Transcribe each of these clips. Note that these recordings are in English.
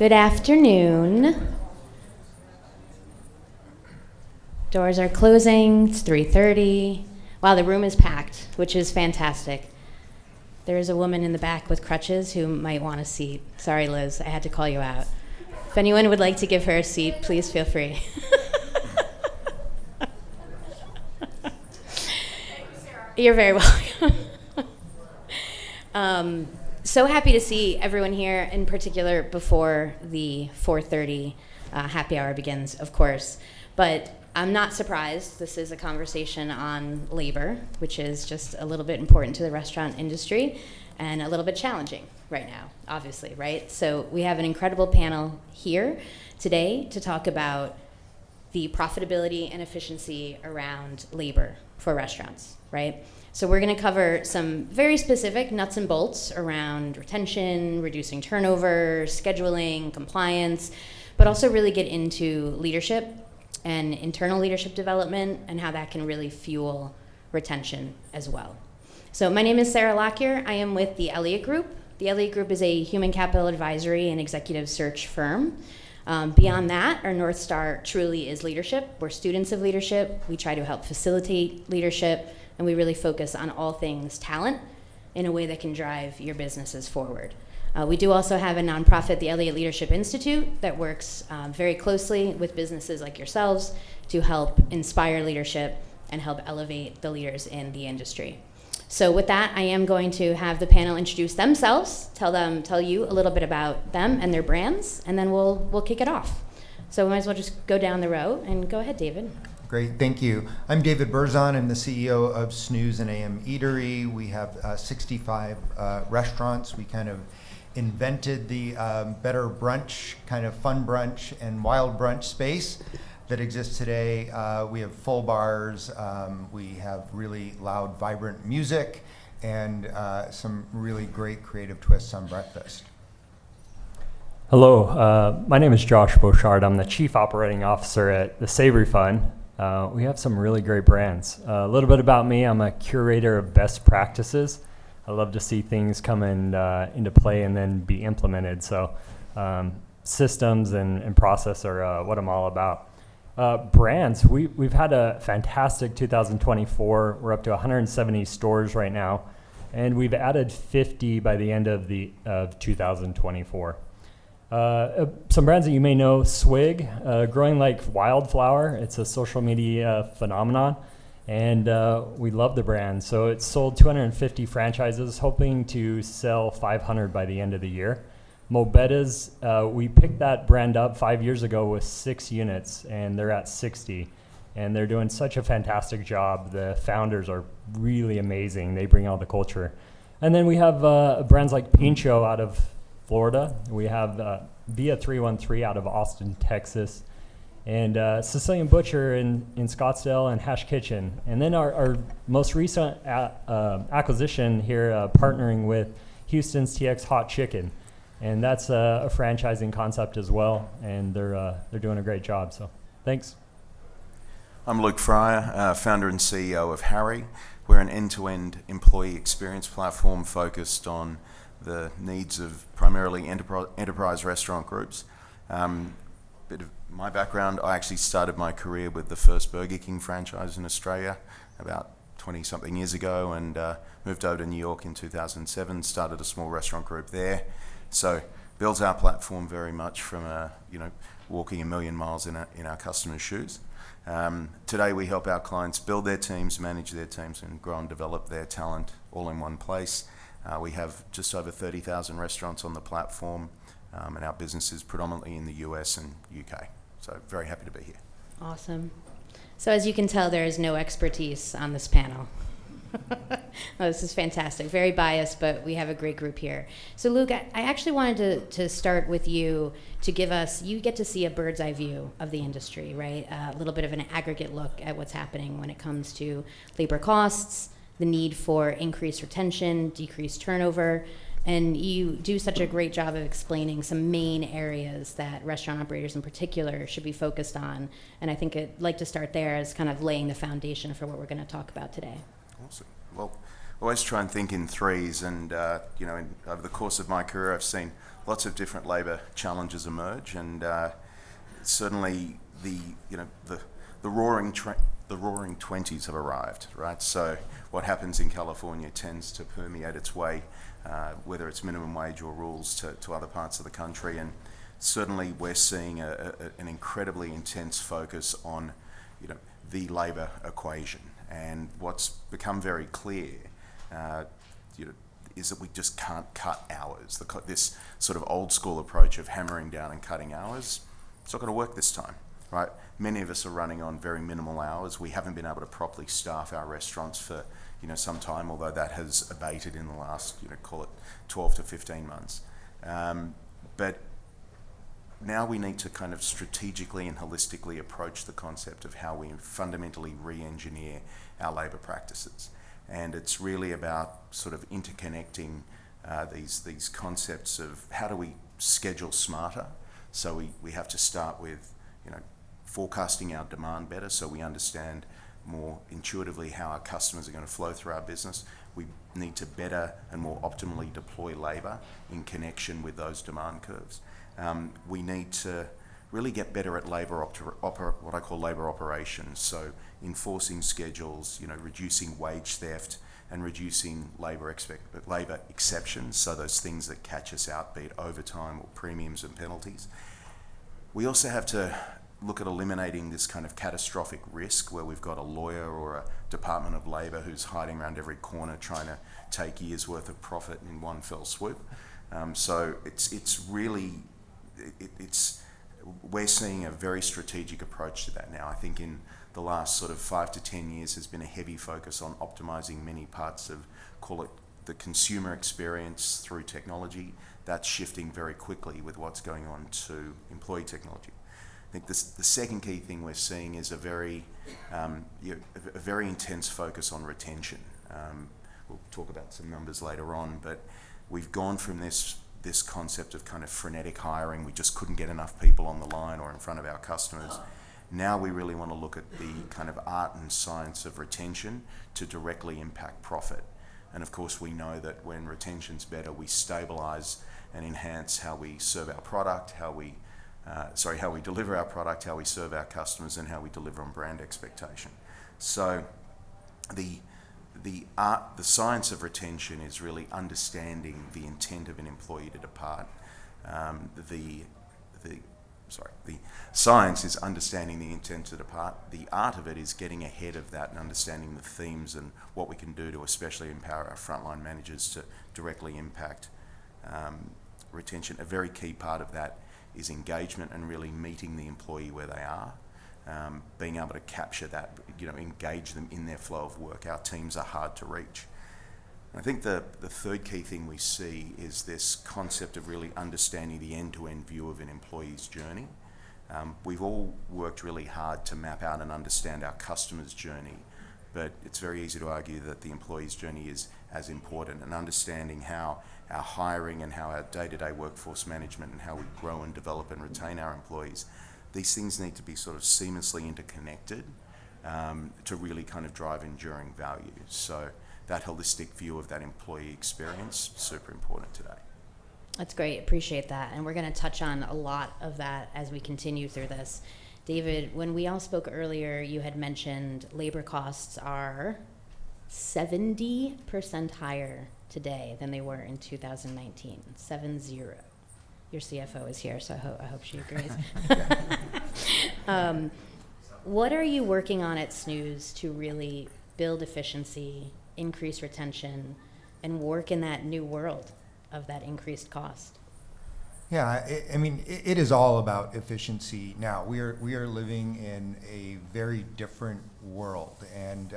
Good afternoon. Doors are closing. It's 3:30. Wow, the room is packed, which is fantastic. There is a woman in the back with crutches who might want a seat. Sorry, Liz, I had to call you out. If anyone would like to give her a seat, please feel free. You're very welcome. So happy to see everyone here, in particular before the 4:30 happy hour begins, of course. But I'm not surprised. This is a conversation on labor, which is just a little bit important to the restaurant industry and a little bit challenging right now, obviously, right? So we have an incredible panel here today to talk about the profitability and efficiency around labor for restaurants, right? So we're going to cover some very specific nuts and bolts around retention, reducing turnover, scheduling, compliance, but also really get into leadership and internal leadership development and how that can really fuel retention as well. So my name is Sarah Lockyer. I am with the Elliot Group. The Elliot Group is a human capital advisory and executive search firm. Beyond that, our North Star truly is leadership. We're students of leadership. We try to help facilitate leadership, and we really focus on all things talent in a way that can drive your businesses forward. We do also have a nonprofit, the Elliot Leadership Institute, that works very closely with businesses like yourselves to help inspire leadership and help elevate the leaders in the industry. So with that, I am going to have the panel introduce themselves, tell you a little bit about them and their brands, and then we'll kick it off. So we might as well just go down the row, and go ahead, David. Great, thank you. I'm David Birzon. I'm the CEO of Snooze Eatery. We have 65 restaurants. We kind of invented the better brunch, kind of fun brunch and wild brunch space that exists today. We have full bars, we have really loud, vibrant music, and some really great creative twists on breakfast. Hello, my name is Josh Boshard. I'm the Chief Operating Officer at the Savory Fund. We have some really great brands. A little bit about me, I'm a curator of best practices. I love to see things come into play and then be implemented. So systems and process are what I'm all about. Brands, we've had a fantastic 2024. We're up to 170 stores right now, and we've added 50 by the end of 2024. Some brands that you may know: Swig, growing like wildflower. It's a social media phenomenon, and we love the brand. So it's sold 250 franchises, hoping to sell 500 by the end of the year. Mobetta's, we picked that brand up 5 years ago with 6 units, and they're at 60. And they're doing such a fantastic job. The founders are really amazing. They bring out the culture. And then we have brands like Pincho out of Florida. We have Via 313 out of Austin, Texas. And Sicilian Butcher in Scottsdale, and Hash Kitchen. And then our most recent acquisition here, partnering with Houston's TX Hot Chicken. And that's a franchising concept as well, and they're doing a great job, so thanks. I'm Luke Fryer, founder and CEO of Harri. We're an end-to-end employee experience platform focused on the needs of primarily enterprise restaurant groups. Bit of my background, I actually started my career with the first Burger King franchise in Australia about 20-something years ago, and moved over to New York in 2007, started a small restaurant group there. So builds our platform very much from walking a million miles in our customers' shoes. Today we help our clients build their teams, manage their teams, and grow and develop their talent all in one place. We have just over 30,000 restaurants on the platform, and our business is predominantly in the US and UK. So very happy to be here. Awesome. So as you can tell, there is no expertise on this panel. Oh, this is fantastic. Very biased, but we have a great group here. So Luke, I actually wanted to start with you to give us, you get to see a bird's eye view of the industry, right? A little bit of an aggregate look at what's happening when it comes to labor costs, the need for increased retention, decreased turnover, and you do such a great job of explaining some main areas that restaurant operators in particular should be focused on. And I think I'd like to start there as kind of laying the foundation for what we're going to talk about today. Awesome. Well, always try and think in threes, and over the course of my career, I've seen lots of different labour challenges emerge, and certainly the roaring 20s have arrived, right? So what happens in California tends to permeate its way, whether it's minimum wage or rules, to other parts of the country. And certainly we're seeing an incredibly intense focus on, the labour equation. And what's become very clear, is that we just can't cut hours. This sort of old school approach of hammering down and cutting hours, it's not going to work this time, right? Many of us are running on very minimal hours. We haven't been able to properly staff our restaurants for, some time, although that has abated in the last, call it 12 to 15 months. But now we need to kind of strategically and holistically approach the concept of how we fundamentally re-engineer our labour practices. And it's really about sort of interconnecting these concepts of how do we schedule smarter. So we have to start with, forecasting our demand better, so we understand more intuitively how our customers are going to flow through our business. We need to better and more optimally deploy labour in connection with those demand curves. We need to really get better at labour what I call labour operations. So enforcing schedules, reducing wage theft, and reducing labour exceptions. So those things that catch us out, be it overtime or premiums and penalties. We also have to look at eliminating this kind of catastrophic risk where we've got a lawyer or a Department of Labor who's hiding around every corner trying to take years worth of profit in one fell swoop. So we're seeing a very strategic approach to that now. I think in the last sort of 5 to 10 years there's been a heavy focus on optimizing many parts of, call it the consumer experience through technology. That's shifting very quickly with what's going on to employee technology. I think the second key thing we're seeing is a very intense focus on retention. We'll talk about some numbers later on, but we've gone from this concept of kind of frenetic hiring. We just couldn't get enough people on the line or in front of our customers. Now we really want to look at the kind of art and science of retention to directly impact profit. And of course we know that when retention's better, we stabilise and enhance how we serve our product, how we deliver our product, how we serve our customers, and how we deliver on brand expectation. So the science of retention is really understanding the intent of an employee to depart. The science is understanding the intent to depart. The art of it is getting ahead of that and understanding the themes and what we can do to especially empower our frontline managers to directly impact retention. A very key part of that is engagement and really meeting the employee where they are. Being able to capture that, engage them in their flow of work. Our teams are hard to reach. And I think the third key thing we see is this concept of really understanding the end-to-end view of an employee's journey. We've all worked really hard to map out and understand our customer's journey, but it's very easy to argue that the employee's journey is as important, and understanding how our hiring and how our day-to-day workforce management and how we grow and develop and retain our employees, these things need to be sort of seamlessly interconnected to really kind of drive enduring value. So that holistic view of that employee experience, super important today. That's great. Appreciate that. And we're going to touch on a lot of that as we continue through this. David, when we all spoke earlier, you had mentioned labor costs are 70% higher today than they were in 2019. 70. Your CFO is here, so I hope she agrees. What are you working on at Snooze to really build efficiency, increase retention, and work in that new world of that increased cost? Yeah, it is all about efficiency now. We are living in a very different world, and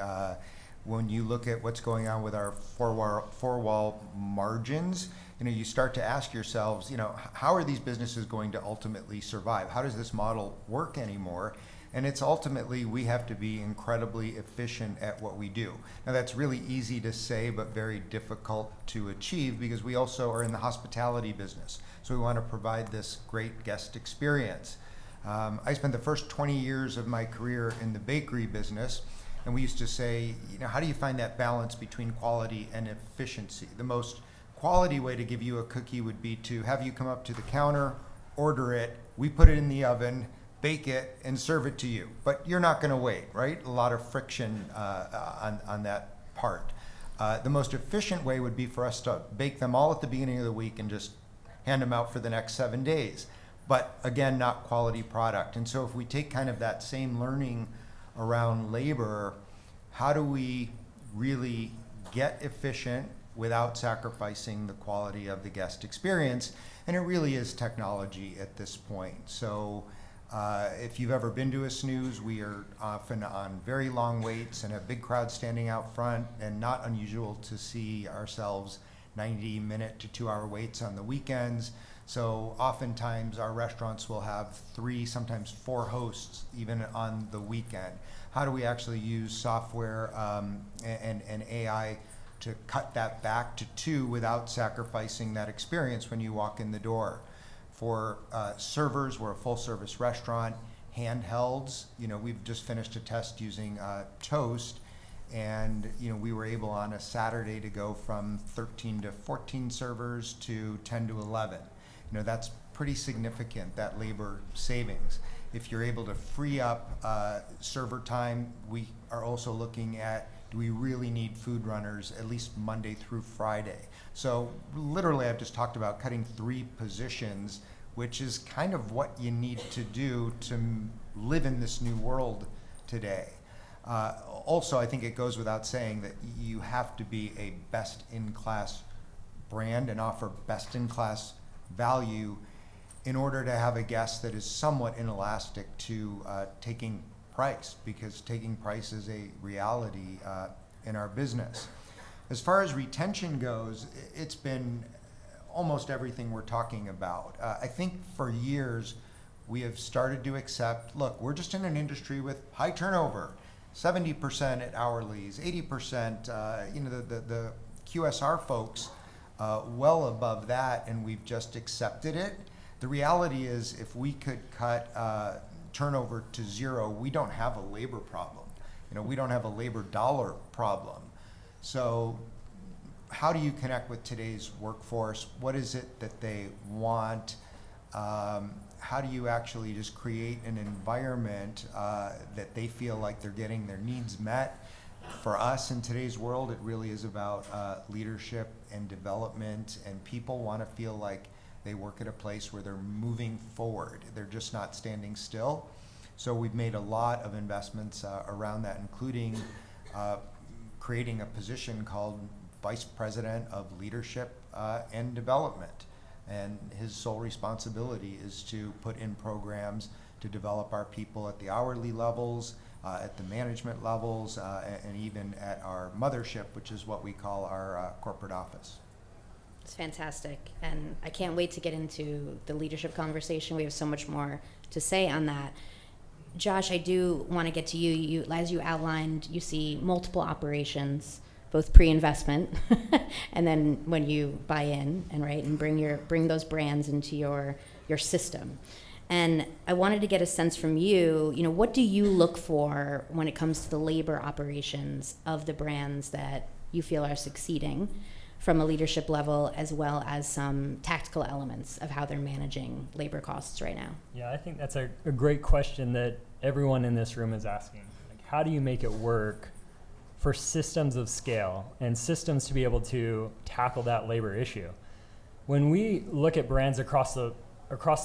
when you look at what's going on with our four-wall margins, you start to ask yourselves, how are these businesses going to ultimately survive? How does this model work anymore? And it's ultimately, we have to be incredibly efficient at what we do. Now that's really easy to say, but very difficult to achieve, because we also are in the hospitality business. So we want to provide this great guest experience. I spent the first 20 years of my career in the bakery business, and we used to say, how do you find that balance between quality and efficiency? The most quality way to give you a cookie would be to have you come up to the counter, order it, we put it in the oven, bake it, and serve it to you. But you're not going to wait, right? A lot of friction on that part. The most efficient way would be for us to bake them all at the beginning of the week and just hand them out for the next 7 days. But again, not quality product. And so if we take kind of that same learning around labor, how do we really get efficient without sacrificing the quality of the guest experience? And it really is technology at this point. So if you've ever been to a Snooze, we are often on very long waits and have big crowds standing out front, and not unusual to see ourselves 90-minute to 2-hour waits on the weekends. So oftentimes our restaurants will have 3, sometimes 4 hosts even on the weekend. How do we actually use software and AI to cut that back to 2 without sacrificing that experience when you walk in the door? For servers, we're a full-service restaurant. Handhelds, we've just finished a test using Toast, and we were able on a Saturday to go from 13 to 14 servers to 10 to 11. That's pretty significant, that labor savings. If you're able to free up server time, we are also looking at, do we really need food runners at least Monday through Friday? So literally, I've just talked about cutting 3 positions, which is kind of what you need to do to live in this new world today. Also, I think it goes without saying that you have to be a best-in-class brand and offer best-in-class value in order to have a guest that is somewhat inelastic to taking price, because taking price is a reality in our business. As far as retention goes, it's been almost everything we're talking about. I think for years we have started to accept, look, we're just in an industry with high turnover, 70% at hourlies, 80%, the QSR folks well above that, and we've just accepted it. The reality is, if we could cut turnover to 0, we don't have a labor problem. We don't have a labor dollar problem. So how do you connect with today's workforce? What is it that they want? How do you actually just create an environment that they feel like they're getting their needs met? For us in today's world, it really is about leadership and development, and people want to feel like they work at a place where they're moving forward. They're just not standing still. So we've made a lot of investments around that, including creating a position called Vice President of Leadership and Development. And his sole responsibility is to put in programs to develop our people at the hourly levels, at the management levels, and even at our mothership, which is what we call our corporate office. It's fantastic, and I can't wait to get into the leadership conversation. We have so much more to say on that. Josh, I do want to get to you. As you outlined, you see multiple operations, both pre-investment and then when you buy in and bring those brands into your system. And I wanted to get a sense from you, what do you look for when it comes to the labor operations of the brands that you feel are succeeding from a leadership level, as well as some tactical elements of how they're managing labor costs right now? Yeah, I think that's a great question that everyone in this room is asking. Like, how do you make it work for systems of scale and systems to be able to tackle that labor issue? When we look at brands across the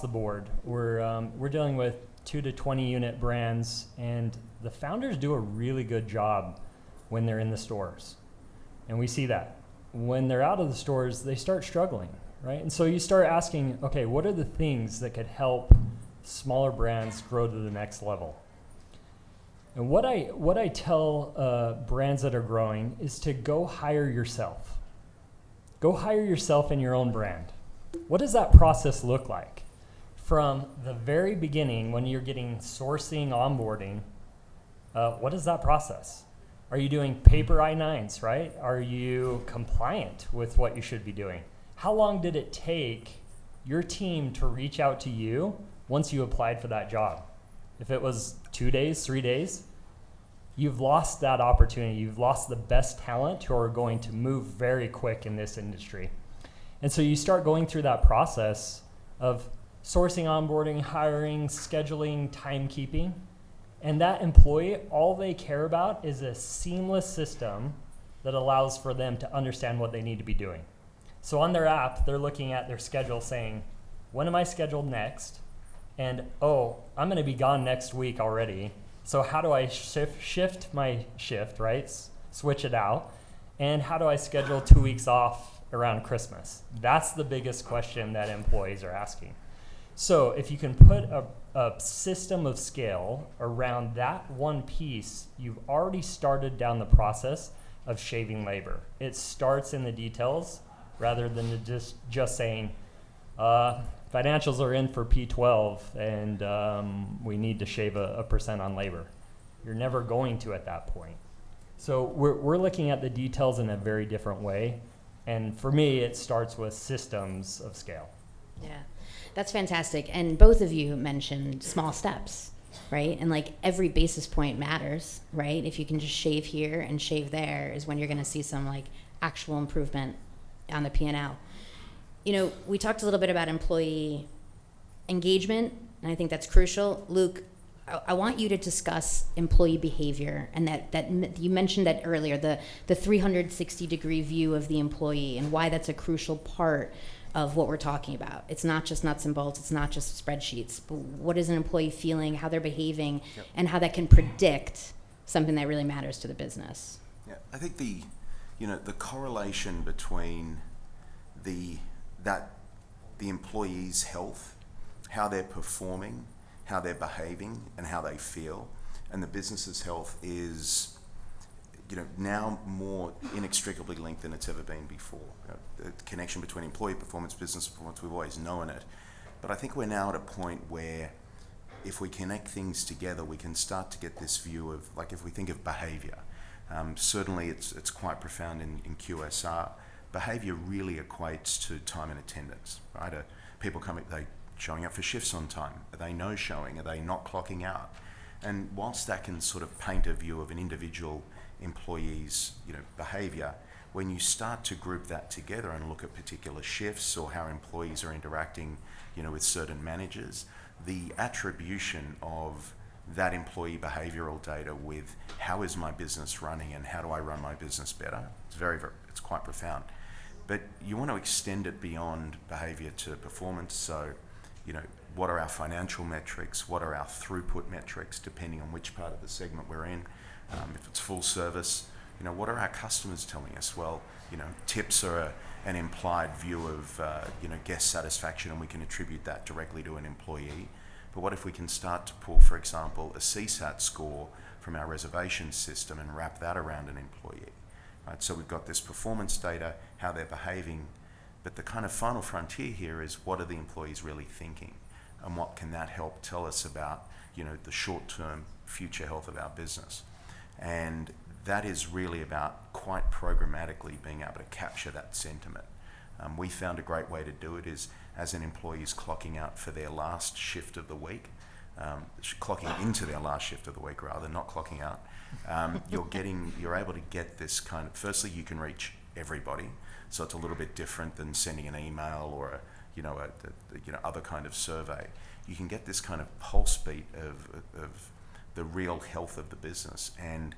board, we're dealing with 2 to 20 unit brands, and the founders do a really good job when they're in the stores. And we see that. When they're out of the stores, they start struggling, right? And so you start asking, okay, what are the things that could help smaller brands grow to the next level? And what I tell brands that are growing is to go hire yourself. Go hire yourself in your own brand. What does that process look like? From the very beginning, when you're getting sourcing, onboarding, what is that process? Are you doing paper I-9s, right? Are you compliant with what you should be doing? How long did it take your team to reach out to you once you applied for that job? If it was 2 days, 3 days, you've lost that opportunity. You've lost the best talent who are going to move very quick in this industry. And so you start going through that process of sourcing, onboarding, hiring, scheduling, timekeeping. And that employee, all they care about is a seamless system that allows for them to understand what they need to be doing. So on their app, they're looking at their schedule saying, when am I scheduled next? And, oh, I'm going to be gone next week already. So how do I shift my shift, right? Switch it out. And how do I schedule 2 weeks off around Christmas? That's the biggest question that employees are asking. So if you can put a system of scale around that one piece, you've already started down the process of shaving labor. It starts in the details rather than just saying, financials are in for P12 and we need to shave a percent on labor. You're never going to at that point. So we're looking at the details in a very different way. And for me, it starts with systems of scale. Yeah, that's fantastic. And both of you mentioned small steps, right? And like every basis point matters, right? If you can just shave here and shave there is when you're going to see some like actual improvement on the P&L. You know, we talked a little bit about employee engagement, and I think that's crucial. Luke, I want you to discuss employee behavior, and that you mentioned that earlier, the 360-degree view of the employee and why that's a crucial part of what we're talking about. It's not just nuts and bolts, it's not just spreadsheets, but what is an employee feeling, how they're behaving, Yep. and how that can predict something that really matters to the business. Yeah, I think the correlation between the employee's health, how they're performing, how they're behaving, and how they feel, and the business's health is, now more inextricably linked than it's ever been before. The connection between employee performance, business performance, we've always known it, but I think we're now at a point where if we connect things together, we can start to get this view of, like, if we think of behavior, certainly it's quite profound in QSR. Behavior really equates to time and attendance, right? People they showing up for shifts on time? Are they no-showing? Are they not clocking out? And whilst that can sort of paint a view of an individual employee's, behavior, when you start to group that together and look at particular shifts or how employees are interacting, with certain managers, the attribution of that employee behavioral data with how is my business running and how do I run my business better, it's quite profound. But you want to extend it beyond behavior to performance. So, what are our financial metrics? What are our throughput metrics, depending on which part of the segment we're in? If it's full service, what are our customers telling us? Well, tips are an implied view of, guest satisfaction, and we can attribute that directly to an employee. But what if we can start to pull, for example, a CSAT score from our reservation system and wrap that around an employee? Right? So we've got this performance data, how they're behaving, but the kind of final frontier here is what are the employees really thinking, and what can that help tell us about, the short-term future health of our business? And that is really about quite programmatically being able to capture that sentiment. We found a great way to do it is as an employee is clocking out for their last shift of the week, clocking into their last shift of the week rather, not clocking out, you're able to get this kind of, firstly you can reach everybody, so it's a little bit different than sending an email or other kind of survey. You can get this kind of pulse beat of the real health of the business, and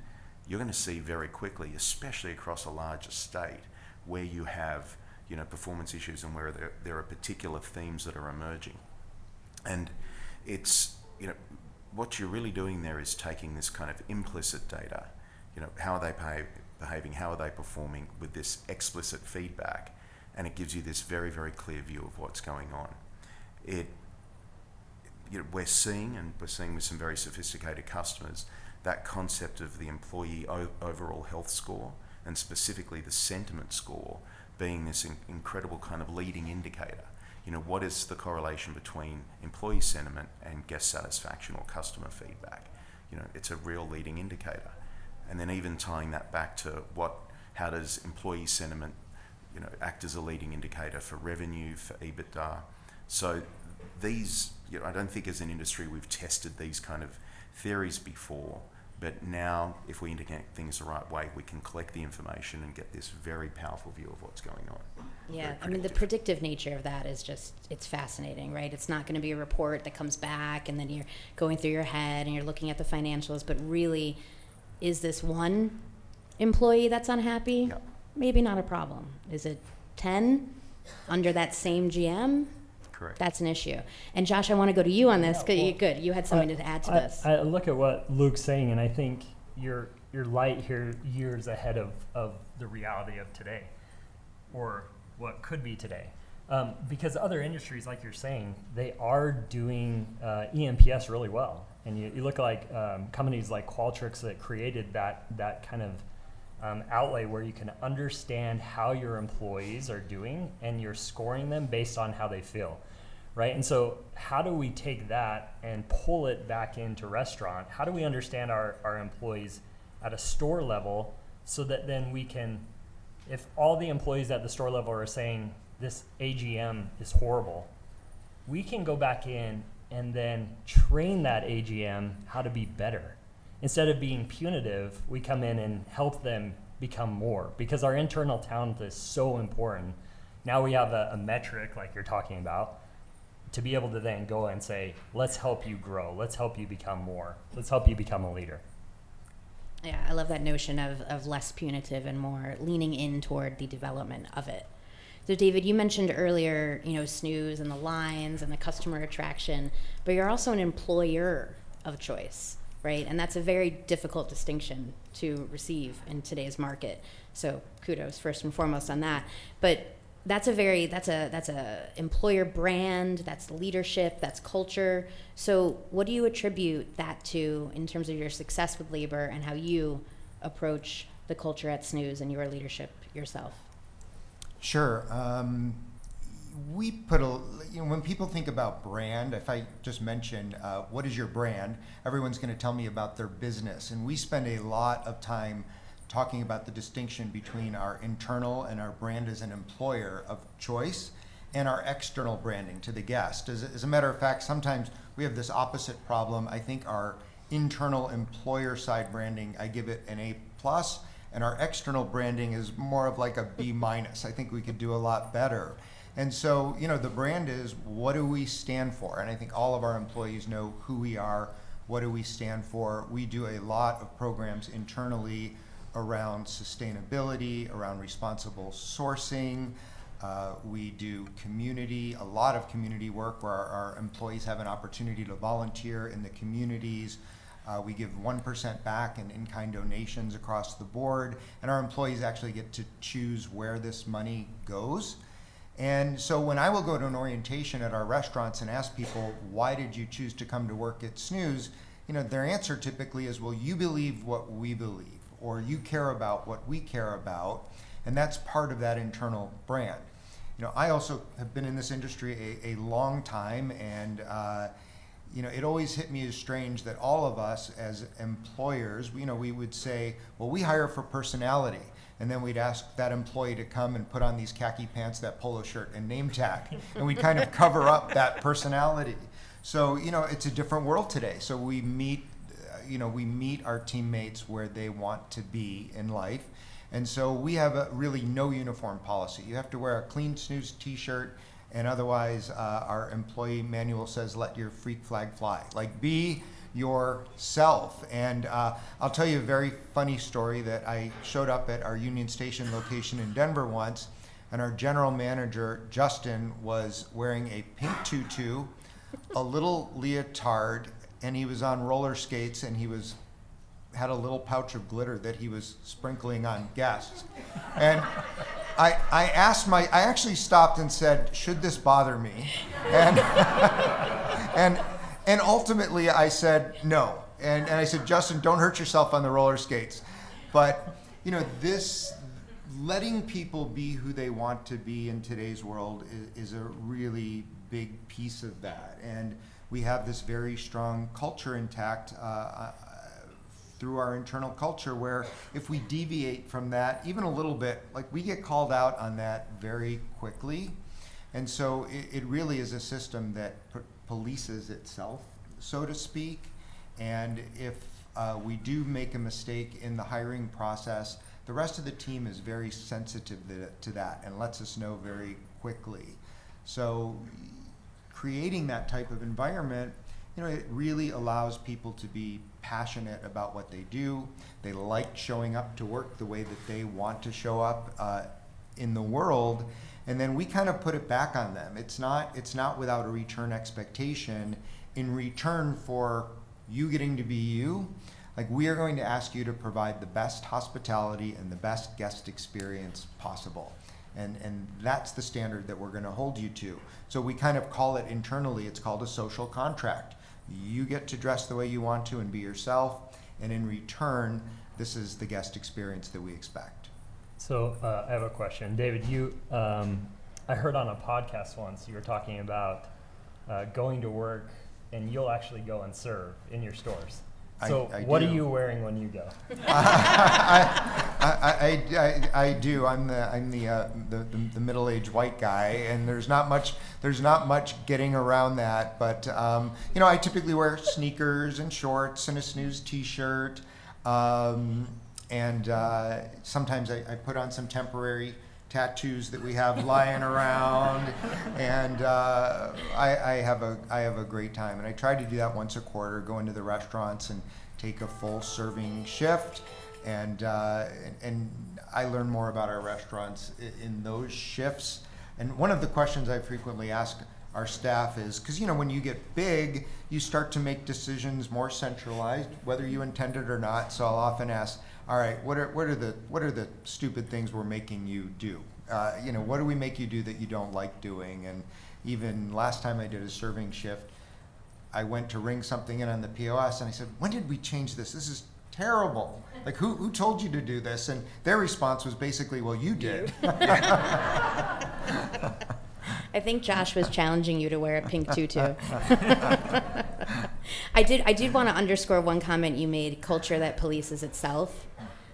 you're going to see very quickly, especially across a large estate, where you have performance issues and where there are particular themes that are emerging. And it's, what you're really doing there is taking this kind of implicit data, how are they behaving, how are they performing, with this explicit feedback, and it gives you this very, very clear view of what's going on. We're seeing with some very sophisticated customers, that concept of the employee overall health score, and specifically the sentiment score, being this incredible kind of leading indicator. What is the correlation between employee sentiment and guest satisfaction or customer feedback? It's a real leading indicator. And then even tying that back to how does employee sentiment, act as a leading indicator for revenue, for EBITDA. So these, I don't think as an industry we've tested these kind of theories before, But now, if we interconnect things the right way, we can collect the information and get this very powerful view of what's going on. Yeah, Very I mean, the predictive nature of that is just, it's fascinating, right? It's not going to be a report that comes back and then you're going through your head and you're looking at the financials, but really, is this one employee that's unhappy? Yep. Maybe not a problem. Is it 10 under that same GM? Correct. That's an issue. And Josh, I want to go to you on this. Yeah, well, Good. You had something to add to this. I look at what Luke's saying, and I think you're light here years ahead of the reality of today, or what could be today. Because other industries, like you're saying, they are doing EMPS really well. And you look like companies like Qualtrics that created that kind of outlay where you can understand how your employees are doing, and you're scoring them based on how they feel, right? And so how do we take that and pull it back into restaurant? How do we understand our employees at a store level so that then we can, if all the employees at the store level are saying this AGM is horrible, we can go back in and then train that AGM how to be better. Instead of being punitive, we come in and help them become more, because our internal talent is so important. Now we have a metric like you're talking about to be able to then go and say, let's help you grow. Let's help you become more. Let's help you become a leader. Yeah, I love that notion of less punitive and more leaning in toward the development of it. So David, you mentioned earlier, Snooze and the lines and the customer attraction, but you're also an employer of choice, right? And that's a very difficult distinction to receive in today's market. So kudos first and foremost on that. But that's a employer brand, that's leadership, that's culture. So what do you attribute that to in terms of your success with labor and how you approach the culture at Snooze and your leadership yourself? Sure. We put when people think about brand, if I just mention what is your brand, everyone's going to tell me about their business. And we spend a lot of time talking about the distinction between our internal and our brand as an employer of choice and our external branding to the guest. As a matter of fact, sometimes we have this opposite problem. I think our internal employer side branding, I give it an A+, and our external branding is more of like a B-. I think we could do a lot better. And so, the brand is, what do we stand for? And I think all of our employees know who we are, what do we stand for. We do a lot of programs internally around sustainability, around responsible sourcing. We do a lot of community work where our employees have an opportunity to volunteer in the communities. We give 1% back in in-kind donations across the board, and our employees actually get to choose where this money goes. And so when I will go to an orientation at our restaurants and ask people, why did you choose to come to work at Snooze? Their answer typically is, well, you believe what we believe, or you care about what we care about, and that's part of that internal brand. I also have been in this industry a long time, and it always hit me as strange that all of us as employers, we would say, well, we hire for personality. And then we'd ask that employee to come and put on these khaki pants, that polo shirt, and name tag. And we'd kind of cover up that personality. So, it's a different world today. So we meet our teammates where they want to be in life. And so we have a really no uniform policy. You have to wear a clean Snooze t-shirt, and otherwise our employee manual says, let your freak flag fly. Like, be yourself. And I'll tell you a very funny story that I showed up at our Union Station location in Denver once, and our general manager, Justin, was wearing a pink tutu, a little leotard, and he was on roller skates, and he had a little pouch of glitter that he was sprinkling on guests. And I actually stopped and said, should this bother me? And ultimately I said no. And I said, Justin, don't hurt yourself on the roller skates. But, this letting people be who they want to be in today's world is a really big piece of that. And we have this very strong culture intact through our internal culture, where if we deviate from that even a little bit, like, we get called out on that very quickly. And so it really is a system that polices itself, so to speak. And if we do make a mistake in the hiring process, the rest of the team is very sensitive to that and lets us know very quickly. So creating that type of environment, it really allows people to be passionate about what they do. They like showing up to work the way that they want to show up in the world, and then we kind of put it back on them. It's not without a return expectation. In return for you getting to be you, like, we are going to ask you to provide the best hospitality and the best guest experience possible. And that's the standard that we're going to hold you to. So we kind of call it internally, it's called a social contract. You get to dress the way you want to and be yourself, and in return, this is the guest experience that we expect. So I have a question. David, I heard on a podcast once you were talking about going to work and you'll actually go and serve in your stores. So what are you wearing when you go? I do. I'm the middle-aged white guy, and there's not much getting around that. But I typically wear sneakers and shorts and a Snooze T-shirt, and sometimes I put on some temporary tattoos that we have lying around, and I have a great time. And I try to do that once a quarter, go into the restaurants and take a full serving shift, and I learn more about our restaurants in those shifts. And one of the questions I frequently ask our staff is, because when you get big, you start to make decisions more centralized, whether you intend it or not. So I'll often ask, all right, what are the stupid things we're making you do? What do we make you do that you don't like doing? And even last time I did a serving shift, I went to ring something in on the POS, and I said, when did we change this? This is terrible. Like, who told you to do this? And their response was basically, well, you did. I think Josh was challenging you to wear a pink tutu. I did want to underscore one comment you made, culture that polices itself.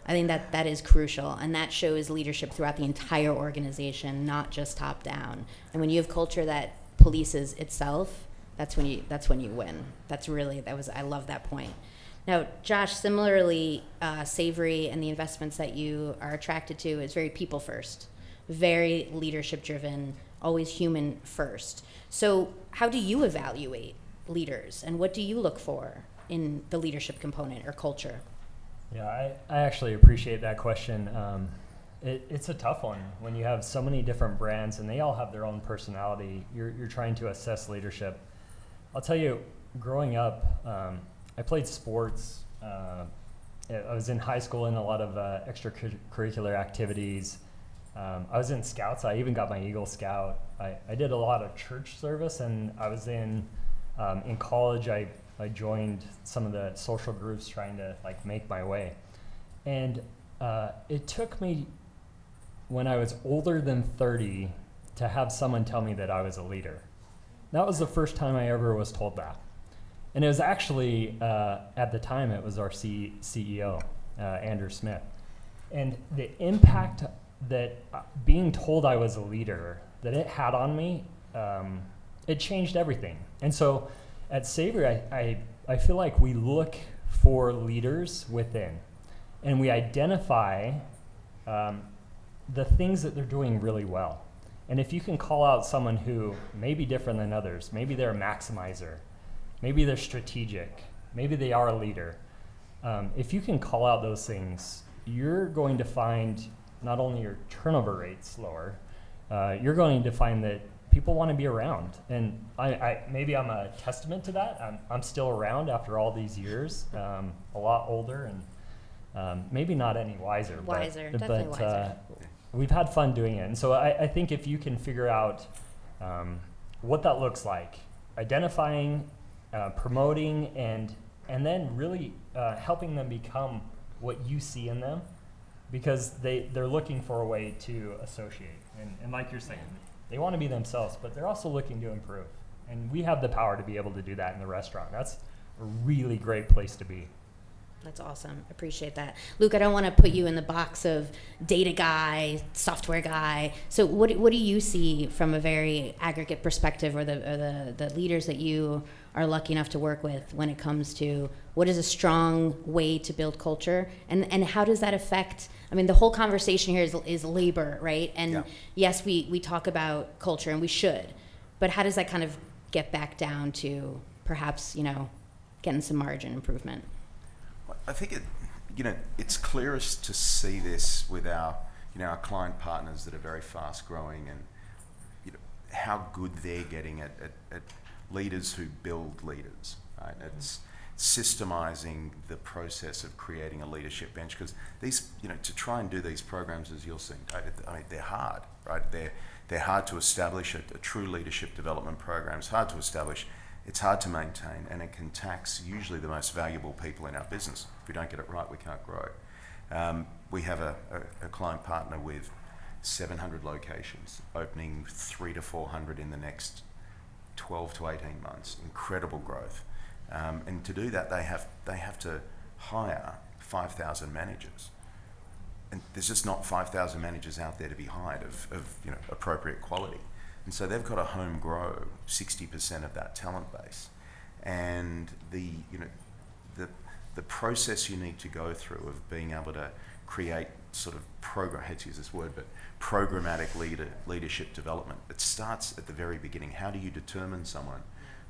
I think that is crucial, and that shows leadership throughout the entire organization, not just top down. And when you have culture that polices itself, that's when you win. I love that point. Now, Josh, similarly, Savory and the investments that you are attracted to is very people first, very leadership driven, always human first. So how do you evaluate leaders, and what do you look for in the leadership component or culture? Yeah, I actually appreciate that question. It's a tough one when you have so many different brands and they all have their own personality. You're trying to assess leadership. I'll tell you, growing up, I played sports. I was in high school in a lot of extracurricular activities. I was in Scouts. I even got my Eagle Scout. I did a lot of church service, and I was in college. I joined some of the social groups trying to make my way. And it took me, when I was older than 30, to have someone tell me that I was a leader. That was the first time I ever was told that. And it was actually, at the time, it was our CEO, Andrew Smith. And the impact that being told I was a leader, that it had on me, it changed everything. And so at Savory, I feel like we look for leaders within, and we identify the things that they're doing really well. And if you can call out someone who may be different than others, maybe they're a maximizer, maybe they're strategic, maybe they are a leader. If you can call out those things, you're going to find not only your turnover rates lower, you're going to find that people want to be around. And I maybe I'm a testament to that. I'm still around after all these years, a lot older and maybe not any wiser. Definitely wiser. We've had fun doing it. And so I think if you can figure out what that looks like, identifying, promoting, and then really helping them become what you see in them, because they're looking for a way to associate. And like you're saying, they want to be themselves, but they're also looking to improve. And we have the power to be able to do that in the restaurant. That's a really great place to be. That's awesome. Appreciate that. Luke, I don't want to put you in the box of data guy, software guy. So what do you see from a very aggregate perspective, or the leaders that you are lucky enough to work with when it comes to what is a strong way to build culture, and how does that affect, I mean, the whole conversation here is labor, right? And yes, we talk about culture, and we should, but how does that kind of get back down to perhaps, getting some margin improvement? I think it's clearest to see this with our client partners that are very fast growing, and how good they're getting at leaders who build leaders, right? It's systemizing the process of creating a leadership bench, because these, to try and do these programs, as you'll see, I mean, they're hard, right? They're hard to establish. A true leadership development program is hard to establish. It's hard to maintain, and it can tax usually the most valuable people in our business. If we don't get it right, we can't grow. We have a client partner with 700 locations, opening 300 to 400 in the next 12 to 18 months. Incredible growth. And to do that, they have to hire 5,000 managers. And there's just not 5,000 managers out there to be hired of appropriate quality. And so they've got to home grow 60% of that talent base. And the process you need to go through of being able to create sort of I hate to use this word, but programmatic leadership development. It starts at the very beginning. How do you determine someone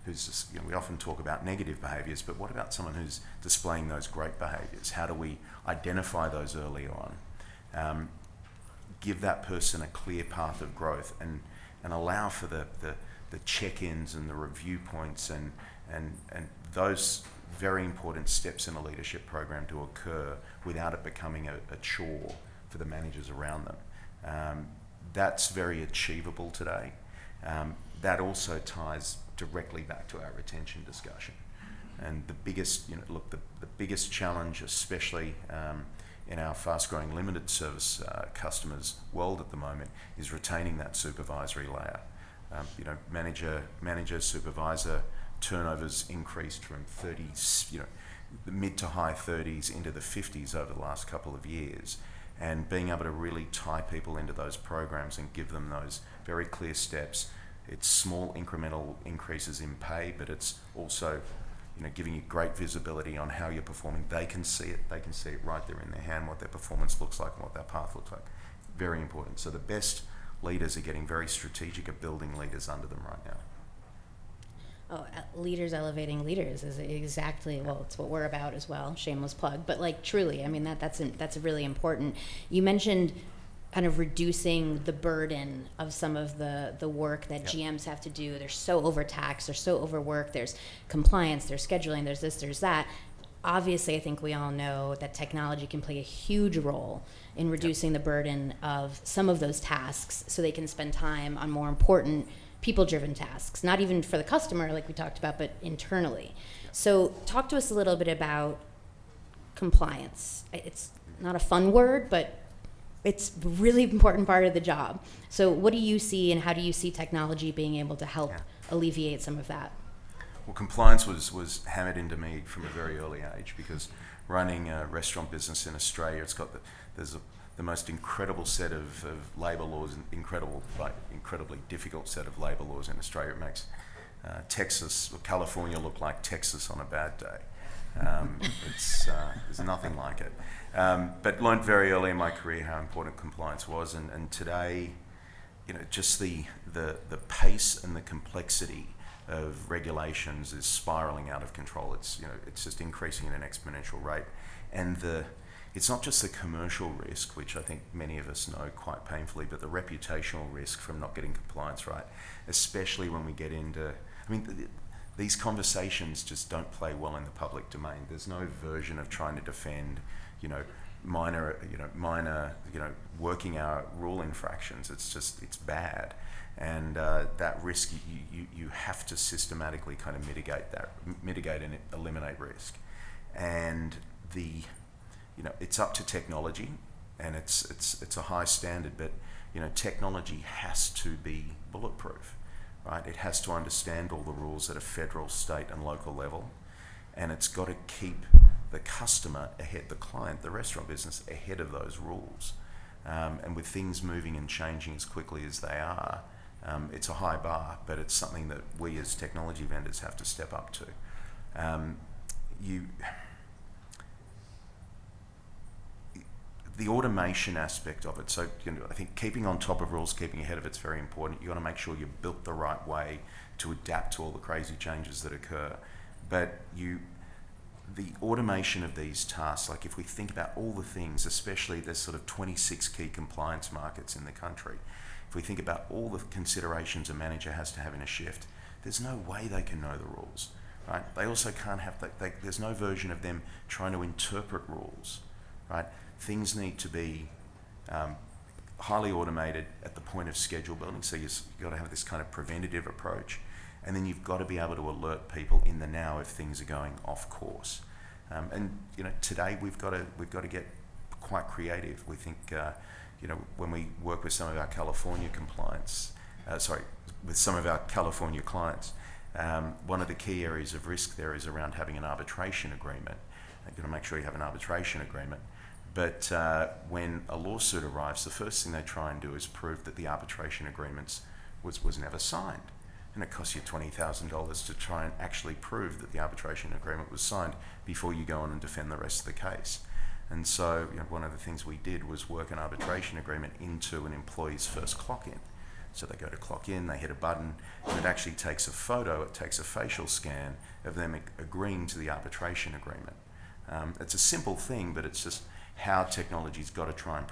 who's just, we often talk about negative behaviours, but what about someone who's displaying those great behaviours? How do we identify those early on? Give that person a clear path of growth, and allow for the check-ins and the review points and those very important steps in a leadership program to occur without it becoming a chore for the managers around them. That's very achievable today. That also ties directly back to our retention discussion. And the biggest, the biggest challenge, especially in our fast-growing limited service customers' world at the moment, is retaining that supervisory layer. Manager, supervisor turnovers increased from 30s, the mid to high 30s into the 50s over the last couple of years. And being able to really tie people into those programs and give them those very clear steps. It's small incremental increases in pay, but it's also giving you great visibility on how you're performing. They can see it. They can see it right there in their hand, what their performance looks like and what their path looks like. Very important. So the best leaders are getting very strategic at building leaders under them right now. Oh, leaders elevating leaders is exactly, well, it's what we're about as well. Shameless plug, but truly, I mean, that's really important. You mentioned kind of reducing the burden of some of the work that GMs have to do. They're so overtaxed, they're so overworked, there's compliance, there's scheduling, there's this, there's that. Obviously, I think we all know that technology can play a huge role in reducing the burden of some of those tasks so they can spend time on more important people-driven tasks, not even for the customer like we talked about, but internally. So talk to us a little bit about compliance. It's not a fun word, but it's a really important part of the job. So what do you see, and how do you see technology being able to help alleviate some of that? Well, compliance was hammered into me from a very early age, because running a restaurant business in Australia, it's got the most incredible set of labour laws, and incredibly difficult set of labour laws in Australia. It makes California look like Texas on a bad day. There's nothing like it. But learned very early in my career how important compliance was, and today, just the pace and the complexity of regulations is spiraling out of control. It's just increasing at an exponential rate, and it's not just the commercial risk, which I think many of us know quite painfully, but the reputational risk from not getting compliance right, especially when we get into, these conversations just don't play well in the public domain. There's no version of trying to defend, minor working hour rule infractions. It's bad. And that risk, you have to systematically kind of mitigate and eliminate risk. And it's up to technology, and it's a high standard, but technology has to be bulletproof, right? It has to understand all the rules at a federal, state, and local level, and it's got to keep the customer ahead, the client, the restaurant business ahead of those rules. And with things moving and changing as quickly as they are, It's a high bar, but it's something that we as technology vendors have to step up to. The automation aspect of it, so I think keeping on top of rules, keeping ahead of it's very important. You got to make sure you're built the right way to adapt to all the crazy changes that occur. But the automation of these tasks, like if we think about all the things, especially there's sort of 26 key compliance markets in the country, if we think about all the considerations a manager has to have in a shift, there's no way they can know the rules, right? They also can't have, there's no version of them trying to interpret rules, right? Things need to be highly automated at the point of schedule building, so you've got to have this kind of preventative approach, and then you've got to be able to alert people in the now if things are going off course. And today we've got to get quite creative. We think when we work with some of our California with some of our California clients, one of the key areas of risk there is around having an arbitration agreement. You've got to make sure you have an arbitration agreement. But when a lawsuit arrives, the first thing they try and do is prove that the arbitration agreement was never signed. And it costs you $20,000 to try and actually prove that the arbitration agreement was signed before you go on and defend the rest of the case. And so one of the things we did was work an arbitration agreement into an employee's first clock in. So they go to clock in, they hit a button, and it actually takes a photo, it takes a facial scan of them agreeing to the arbitration agreement. It's a simple thing, but it's just how technology's got to try and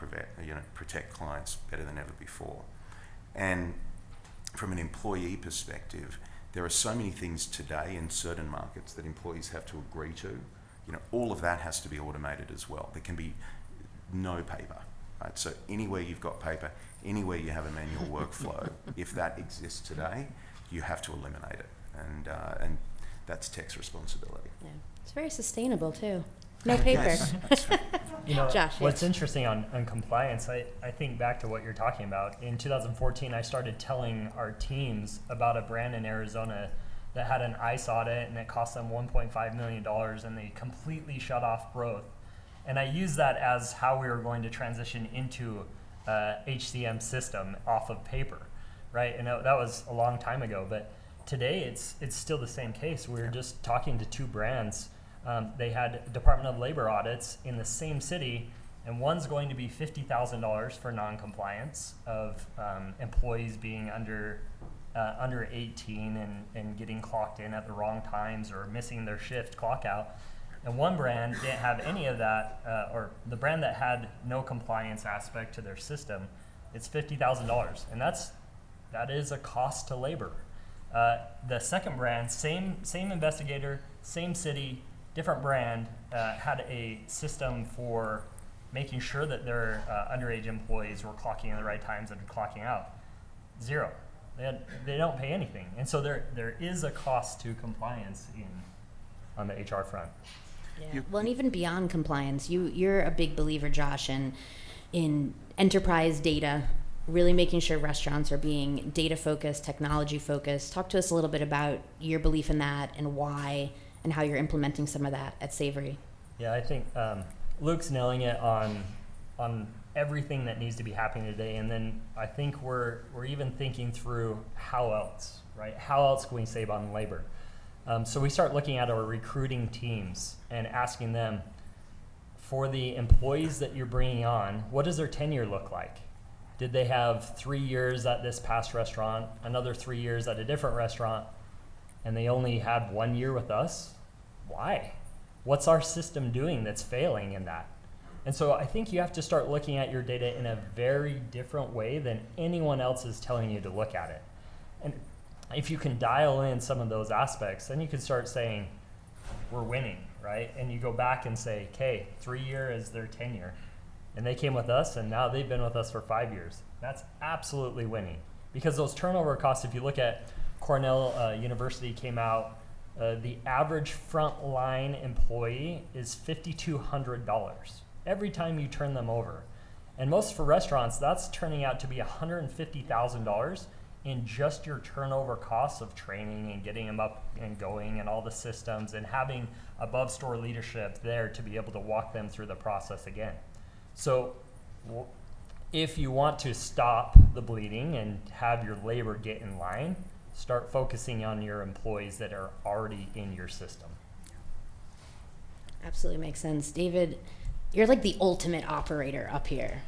protect clients better than ever before. And from an employee perspective, there are so many things today in certain markets that employees have to agree to. All of that has to be automated as well. There can be no paper, right? So anywhere you've got paper, anywhere you have a manual workflow, if that exists today, you have to eliminate it, and that's tech's responsibility. Yeah. It's very sustainable too. No paper. Yes. Josh, What's yes. interesting on compliance, I think back to what you're talking about. In 2014, I started telling our teams about a brand in Arizona that had an ICE audit, and it cost them $1.5 million, and they completely shut off growth. And I used that as how we were going to transition into HCM system off of paper, right? And that was a long time ago, but today it's still the same case. We were just talking to two brands. They had Department of Labor audits in the same city, and one's going to be $50,000 for non-compliance of employees being under 18 and getting clocked in at the wrong times or missing their shift clock out. And one brand didn't have any of that, or the brand that had no compliance aspect to their system, it's $50,000, and that is a cost to labor. The second brand, same investigator, same city, different brand, had a system for making sure that their underage employees were clocking in the right times and clocking out. Zero. They don't pay anything, and so there is a cost to compliance on the HR front. Yeah. Well, and even beyond compliance, you're a big believer, Josh, in enterprise data, really making sure restaurants are being data focused, technology focused. Talk to us a little bit about your belief in that and why, and how you're implementing some of that at Savory. Yeah, I think Luke's nailing it on everything that needs to be happening today, and then I think we're even thinking through how else, right? How else can we save on labor? So we start looking at our recruiting teams and asking them, for the employees that you're bringing on, what does their tenure look like? Did they have 3 years at this past restaurant, another 3 years at a different restaurant, and they only had 1 year with us? Why? What's our system doing that's failing in that? And so I think you have to start looking at your data in a very different way than anyone else is telling you to look at it. And if you can dial in some of those aspects, then you can start saying, we're winning, right? And you go back and say, okay, 3 year is their tenure. And they came with us, and now they've been with us for 5 years. That's absolutely winning. Because those turnover costs, if you look at Cornell University came out, the average frontline employee is $5,200 every time you turn them over. And most for restaurants, that's turning out to be $150,000 in just your turnover costs of training and getting them up and going and all the systems and having above store leadership there to be able to walk them through the process again. So if you want to stop the bleeding and have your labor get in line, start focusing on your employees that are already in your system. Absolutely makes sense. David, you're like the ultimate operator up here,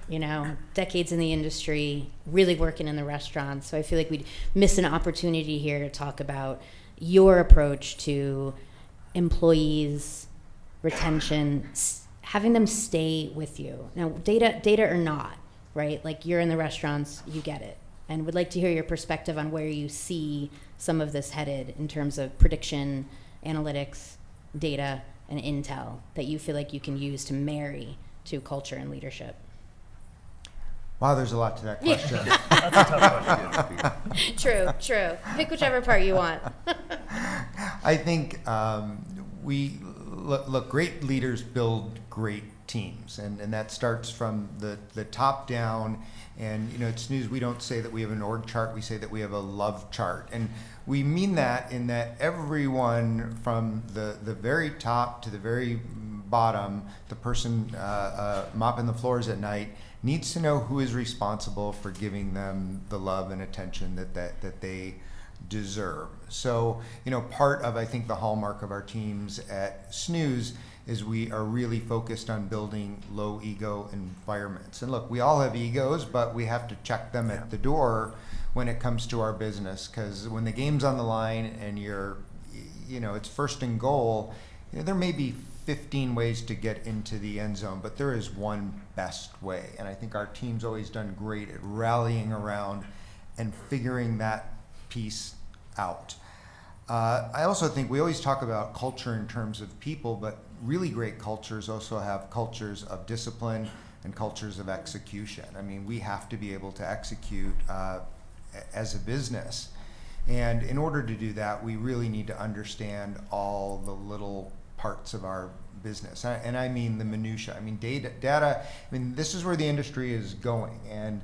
decades in the industry, really working in the restaurants. So I feel like we'd miss an opportunity here to talk about your approach to employees, retention, having them stay with you. Now, data or not, right? Like, you're in the restaurants, you get it. And would like to hear your perspective on where you see some of this headed in terms of prediction, analytics, data, and intel that you feel like you can use to marry to culture and leadership. Wow, there's a lot to that question. That's a tough question. True. Pick whichever part you want. I think we look, great leaders build great teams, and that starts from the top down. And at Snooze, we don't say that we have an org chart, we say that we have a love chart. And we mean that in that everyone from the very top to the very bottom, the person mopping the floors at night, needs to know who is responsible for giving them the love and attention that they deserve. So, part of, I think, the hallmark of our teams at Snooze is we are really focused on building low ego environments. And look, we all have egos, but we have to check them at the door when it comes to our business, because when the game's on the line and it's first and goal, there may be 15 ways to get into the end zone, but there is one best way. And I think our team's always done great at rallying around and figuring that piece out. I also think we always talk about culture in terms of people, but really great cultures also have cultures of discipline and cultures of execution. I mean, we have to be able to execute as a business. And in order to do that, we really need to understand all the little parts of our business. And I mean the minutia. I mean, data, this is where the industry is going. And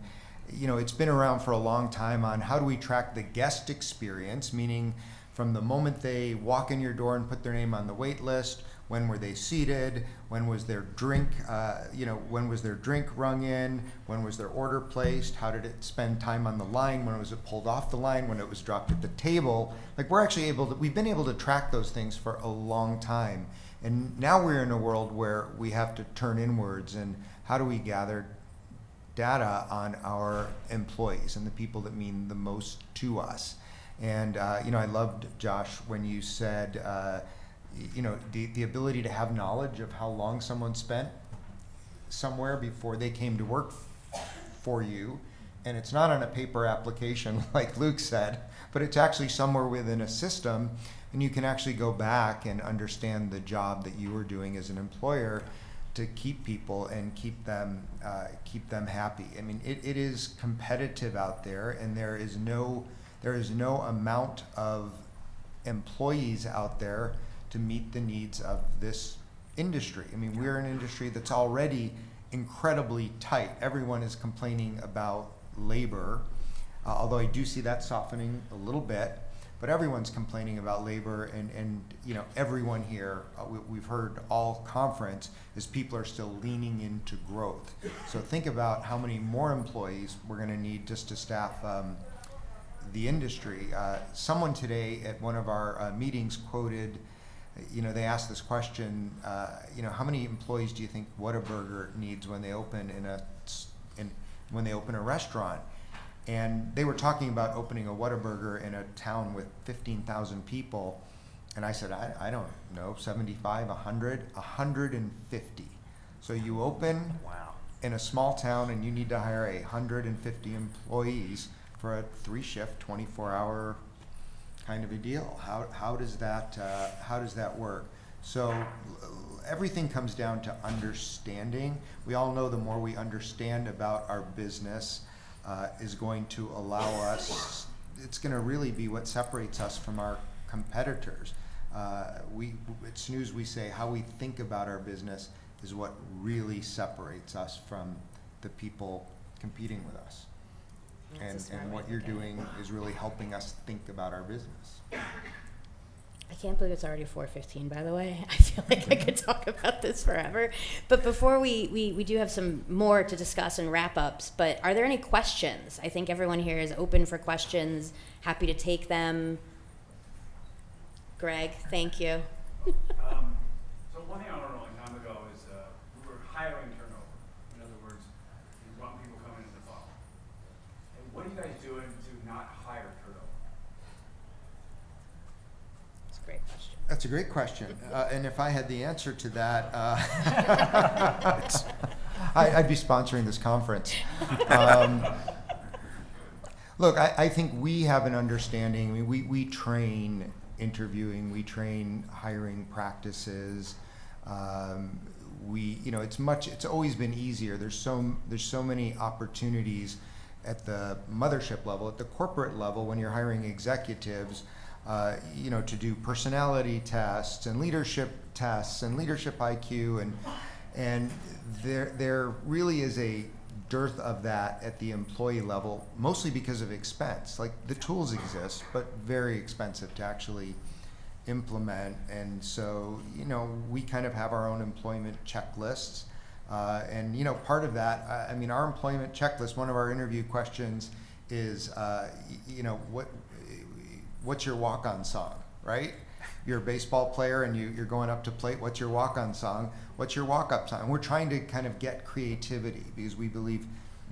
it's been around for a long time on how do we track the guest experience, meaning from the moment they walk in your door and put their name on the wait list, when were they seated, when was their drink, when was their drink rung in, when was their order placed, how did it spend time on the line, when was it pulled off the line, when it was dropped at the table. Like, we've been able to track those things for a long time. And now we're in a world where we have to turn inwards, and how do we gather data on our employees and the people that mean the most to us. And I loved, Josh, when you said the ability to have knowledge of how long someone spent somewhere before they came to work for you. And it's not on a paper application like Luke said, but it's actually somewhere within a system, and you can actually go back and understand the job that you were doing as an employer to keep people and keep them happy. I mean, it is competitive out there, and there is no amount of employees out there to meet the needs of this industry. I mean, we're an industry that's already incredibly tight. Everyone is complaining about labor, although I do see that softening a little bit. But everyone's complaining about labor, and everyone here, we've heard all conference, is people are still leaning into growth. So think about how many more employees we're going to need just to staff the industry. Someone today at one of our meetings quoted, they asked this question, how many employees do you think Whataburger needs when they open when they open a restaurant? And they were talking about opening a Whataburger in a town with 15,000 people. And I said, I don't know, 75, 100, 150. So you open in a small town and you need to hire 150 employees for a 3-shift, 24-hour kind of a deal. How does that work? So everything comes down to understanding. We all know the more we understand about our business, is going to allow us, it's going to really be what separates us from our competitors. At Snooze, we say how we think about our business is what really separates us from the people competing with us. And what you're doing is really helping us think about our business. I can't believe it's already 4:15, by the way. I feel like I could talk about this forever. But before we do have some more to discuss and wrap-ups, but are there any questions? I think everyone here is open for questions, happy to take them. Greg, thank you. So one thing I learned a long time ago is we were hiring turnover. In other words, you want people coming in the fall. And what are you guys doing to not hire turnover? That's a great question. That's a great question. And if I had the answer to that, I'd be sponsoring this conference. Look, I think we have an understanding. I mean, we train interviewing, we train hiring practices. It's always been easier. There's so many opportunities at the mothership level, at the corporate level, when you're hiring executives, to do personality tests and leadership IQ, and there really is a dearth of that at the employee level, mostly because of expense. Like, the tools exist, but very expensive to actually implement. And so, we kind of have our own employment checklists. And part of that, our employment checklist, one of our interview questions is, what's your walk-on song, right? You're a baseball player and you're going up to plate. What's your walk-on song? What's your walk-up song? And we're trying to kind of get creativity, because we believe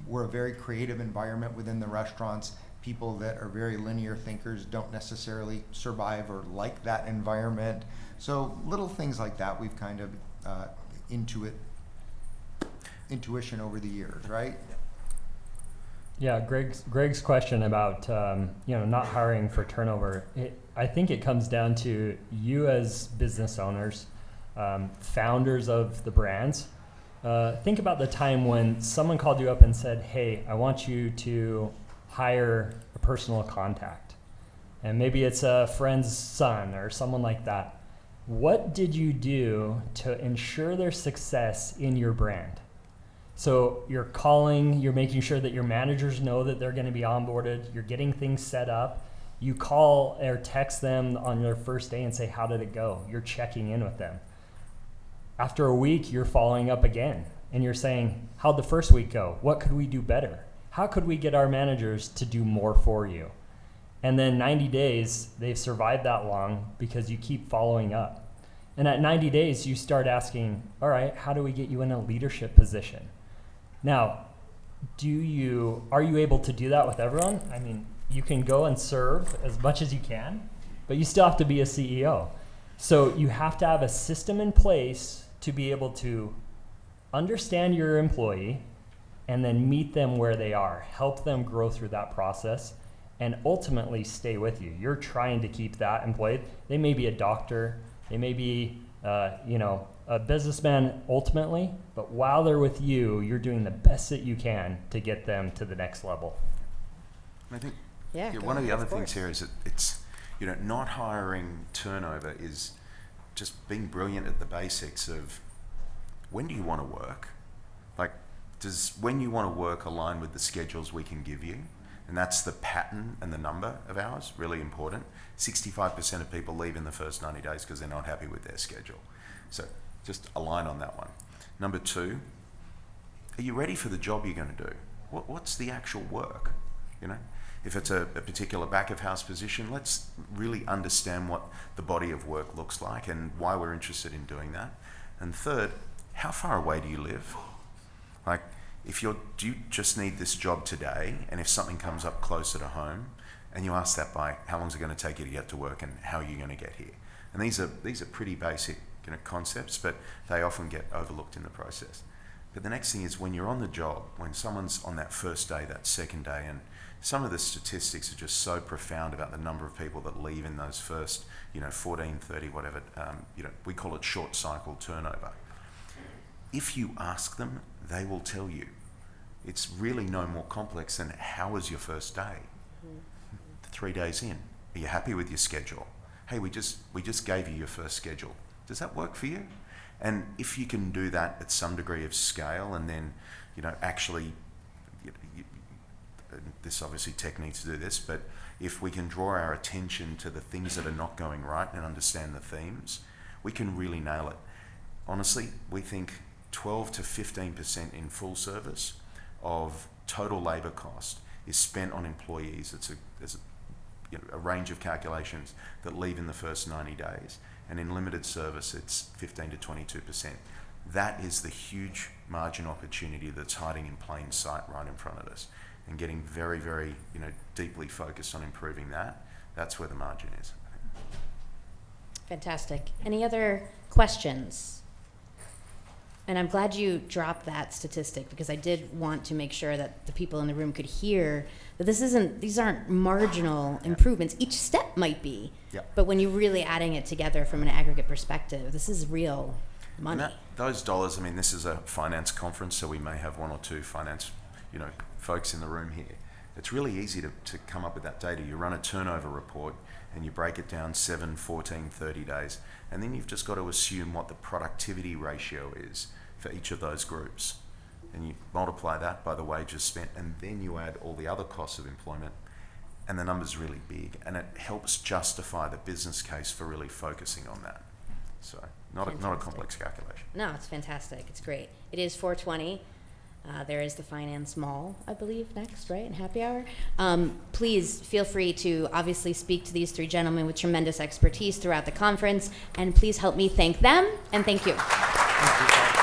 we're a very creative environment within the restaurants. People that are very linear thinkers don't necessarily survive or like that environment. So little things like that we've kind of intuition over the years, right? Yeah, Greg's question about not hiring for turnover. I think it comes down to you as business owners, founders of the brands. Think about the time when someone called you up and said, "Hey, I want you to hire a personal contact," and maybe it's a friend's son or someone like that. What did you do to ensure their success in your brand? So you're calling, you're making sure that your managers know that they're going to be onboarded, you're getting things set up. You call or text them on their first day and say, "How did it go?" You're checking in with them. After a week, you're following up again and you're saying, "How'd the first week go? What could we do better? How could we get our managers to do more for you?" And then 90 days, they've survived that long because you keep following up. And at 90 days, you start asking, "All right, how do we get you in a leadership position?" Now, are you able to do that with everyone? I mean, you can go and serve as much as you can, but you still have to be a CEO. So you have to have a system in place to be able to understand your employee and then meet them where they are, help them grow through that process, and ultimately stay with you. You're trying to keep that employee. They may be a doctor, they may be, a businessman ultimately, but while they're with you, you're doing the best that you can to get them to the next level. I think Yeah, one of the other things course. here is that it's, not hiring turnover is just being brilliant at the basics of, when do you want to work? Like, does when you want to work align with the schedules we can give you? And that's the pattern and the number of hours, really important. 65% of people leave in the first 90 days because they're not happy with their schedule. So just align on that one. Number two, are you ready for the job you're going to do? What's the actual work? If it's a particular back of house position, let's really understand what the body of work looks like and why we're interested in doing that. And third, how far away do you live? Like, do you just need this job today? And if something comes up closer to home, and you ask that by how long is it going to take you to get to work and how are you going to get here? And these are pretty basic concepts, but they often get overlooked in the process. But the next thing is, when you're on the job, when someone's on that first day, that second day, and some of the statistics are just so profound about the number of people that leave in those first, 14, 30, whatever, we call it short cycle turnover. If you ask them, they will tell you. It's really no more complex than, how was your first day? 3 days in, are you happy with your schedule? Hey, we just gave you your first schedule. Does that work for you? And if you can do that at some degree of scale, and then, actually, this obviously techniques to do this, but if we can draw our attention to the things that are not going right and understand the themes, we can really nail it. Honestly, we think 12 to 15% in full service of total labour cost is spent on employees. There's a range of calculations that leave in the first 90 days. And in limited service, it's 15 to 22%. That is the huge margin opportunity that's hiding in plain sight right in front of us. And getting very, very, deeply focused on improving that, that's where the margin is. Fantastic. Any other questions? And I'm glad you dropped that statistic, because I did want to make sure that the people in the room could hear that these aren't marginal improvements. Each step might be, but when you're really adding it together from an aggregate perspective, this is real money. And those dollars, this is a finance conference, so we may have one or two finance, folks in the room here. It's really easy to come up with that data. You run a turnover report and you break it down 7, 14, 30 days. And then you've just got to assume what the productivity ratio is for each of those groups. And you multiply that by the wages spent, and then you add all the other costs of employment, and the number's really big. And it helps justify the business case for really focusing on that. So not a complex calculation. No, it's fantastic. It's great. It is 4:20. There is the Finance Mall, I believe, next, right, in happy hour. Please feel free to obviously speak to these three gentlemen with tremendous expertise throughout the conference, and please help me thank them, and thank you. Thank you.